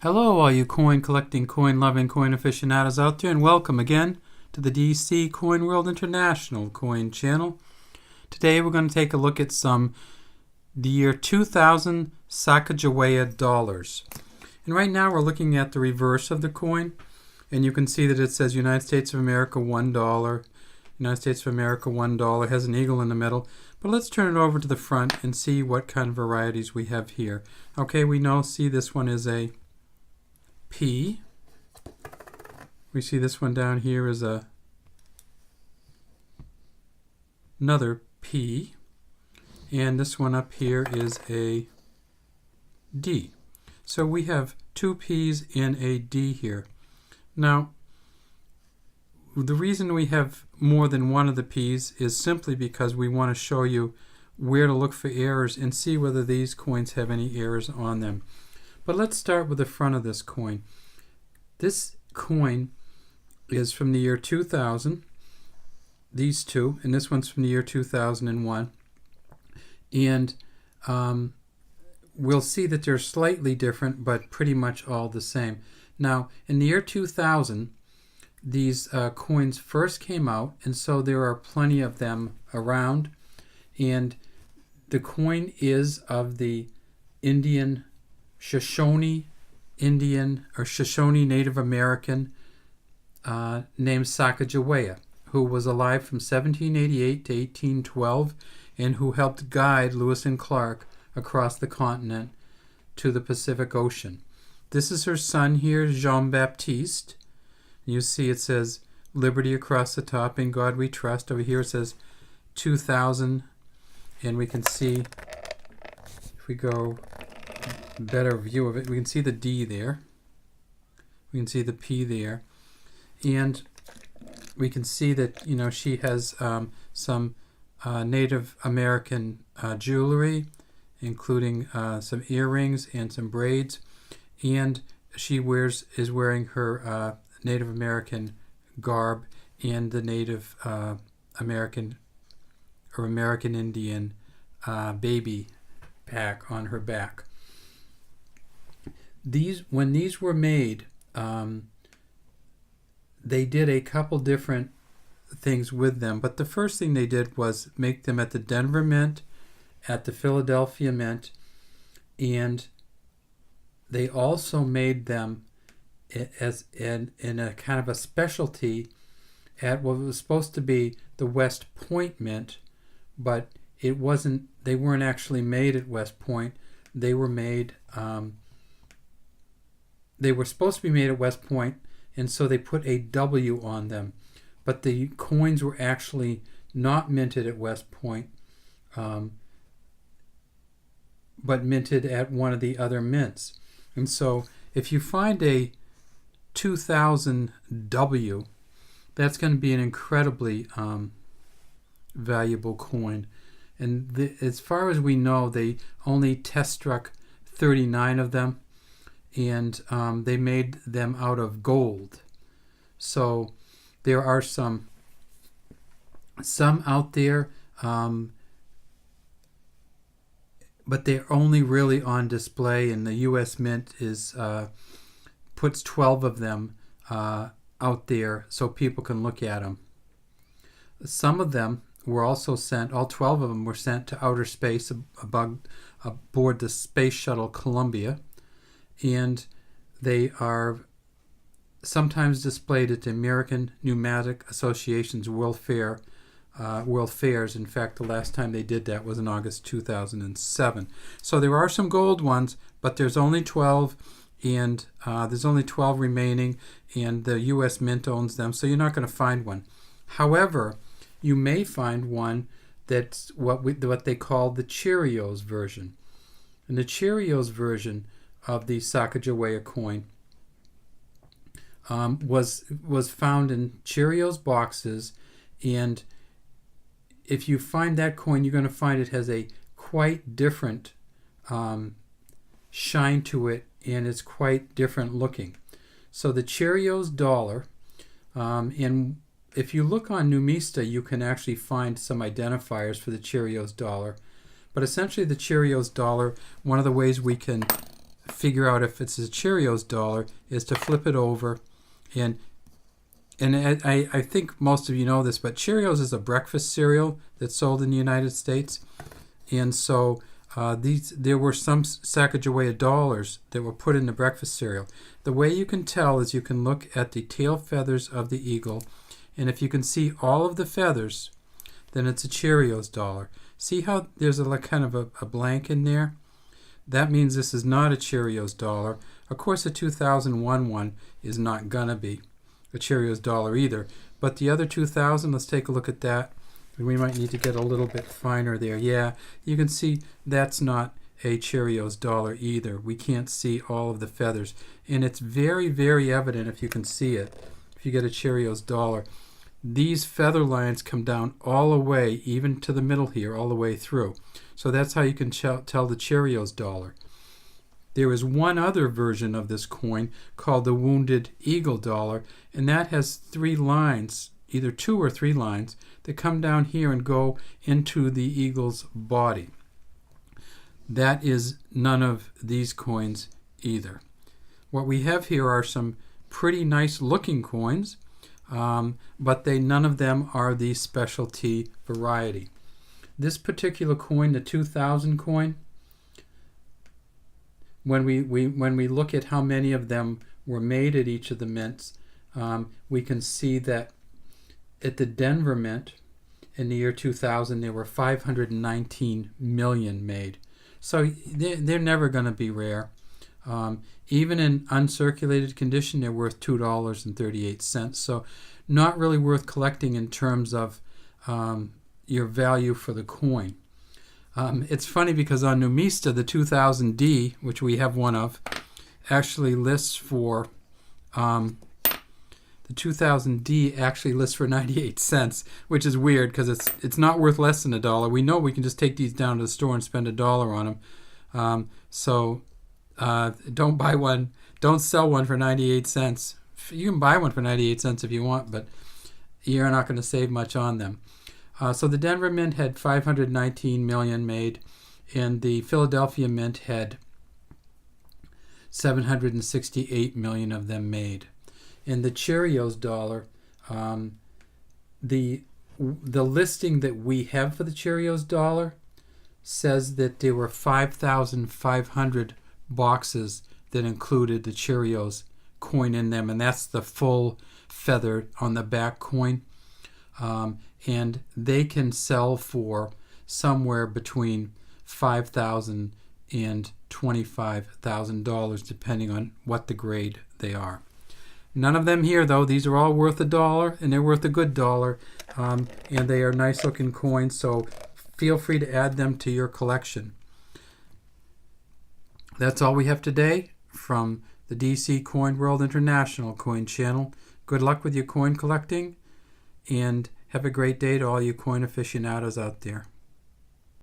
Hello, all you coin collecting, coin loving, coin aficionados out there, and welcome again to the DC Coin World International Coin Channel. Today we're going to take a look at the year 2000 Sacagawea dollars. And right now we're looking at the reverse of the coin, and you can see that it says United States of America $1. United States of America $1 has an eagle in the middle. But let's turn it over to the front and see what kind of varieties we have here. Okay, we see this one is a P. We see this one down here is another P. And this one up here is a D. So we have two P's and a D here. Now, the reason we have more than one of the P's is simply because we want to show you where to look for errors and see whether these coins have any errors on them. But let's start with the front of this coin. This coin is from the year 2000, these two, and this one's from the year 2001. And we'll see that they're slightly different, but pretty much all the same. Now, in the year 2000, these coins first came out, and so there are plenty of them around. And the coin is of the Indian Shoshone Indian or Shoshone Native American named Sacagawea, who was alive from 1788 to 1812 and who helped guide Lewis and Clark across the continent to the Pacific Ocean. This is her son here, Jean Baptiste. You see it says Liberty across the top, In God We Trust. Over here it says 2000, and we can see, if we go better view of it, we can see the D there. We can see the P there. And we can see that, she has some Native American jewelry, including some earrings and some braids. And she is wearing her Native American garb and the Native American or American Indian baby pack on her back. When these were made, they did a couple different things with them, but the first thing they did was make them at the Denver Mint, at the Philadelphia Mint, and they also made them as in a kind of a specialty at what was supposed to be the West Point Mint, but it wasn't. They weren't actually made at West Point. They were made. They were supposed to be made at West Point, and so they put a W on them. But the coins were actually not minted at West Point, but minted at one of the other mints. And so if you find a 2000 W, that's going to be an incredibly valuable coin. And as far as we know, they only test struck 39 of them, and they made them out of gold. So there are some out there, but they're only really on display, and the U.S. Mint puts 12 of them out there so people can look at them. Some of them were also sent, all 12 of them were sent to outer space aboard the Space Shuttle Columbia, and they are sometimes displayed at the American Numismatic Association's World Fairs. In fact, the last time they did that was in August 2007. So there are some gold ones, but there's only 12, and there's only 12 remaining, and the U.S. Mint owns them, so you're not going to find one. However, you may find one that's what they call the Cheerios version. And the Cheerios version of the Sacagawea coin was found in Cheerios boxes, and if you find that coin, you're going to find it has a quite different shine to it, and it's quite different looking. So the Cheerios Dollar, and if you look on Numista, you can actually find some identifiers for the Cheerios Dollar. But essentially the Cheerios Dollar, one of the ways we can figure out if it's a Cheerios dollar is to flip it over, and I think most of you know this, but Cheerios is a breakfast cereal that's sold in the United States, and so there were some Sacagawea dollars that were put in the breakfast cereal. The way you can tell is you can look at the tail feathers of the eagle, and if you can see all of the feathers, then it's a Cheerios dollar. See how there's a kind of a blank in there? That means this is not a Cheerios dollar. Of course, the 2001 one is not gonna be a Cheerios dollar either. But the other 2000, let's take a look at that. We might need to get a little bit finer there. Yeah, you can see that's not a Cheerios dollar either. We can't see all of the feathers. And it's very, very evident if you can see it. If you get a Cheerios dollar, these feather lines come down all the way, even to the middle here, all the way through. So that's how you can tell the Cheerios dollar. There is one other version of this coin called the Wounded Eagle dollar, and that has 3 lines, either 2 or 3 lines, that come down here and go into the eagle's body. That is none of these coins either. What we have here are some pretty nice looking coins, but none of them are the specialty variety. This particular coin, the 2000 coin, when we look at how many of them were made at each of the mints, we can see that at the Denver Mint in the year 2000 there were 519 million made. So they're never going to be rare. Even in uncirculated condition, they're worth $2.38. So not really worth collecting in terms of your value for the coin. It's funny because on Numista, the 2000D, which we have one of, actually lists for the 2000D actually lists for 98 cents, which is weird because it's not worth less than $1. We know we can just take these down to the store and spend $1 on them. So don't buy one. Don't sell one for 98 cents. You can buy one for 98 cents if you want, but you're not going to save much on them. So the Denver Mint had 519 million made, and the Philadelphia Mint had 768 million of them made. In the Cheerios dollar, the listing that we have for the Cheerios dollar says that there were 5,500 boxes that included the Cheerios coin in them, and that's the full feather on the back coin. And they can sell for somewhere between $5,000 and $25,000 depending on what the grade they are. None of them here though. These are all worth $1, and they're worth a good $1, and they are nice looking coins, so feel free to add them to your collection. That's all we have today from the DC Coin World International Coin Channel. Good luck with your coin collecting, and have a great day to all you coin aficionados out there.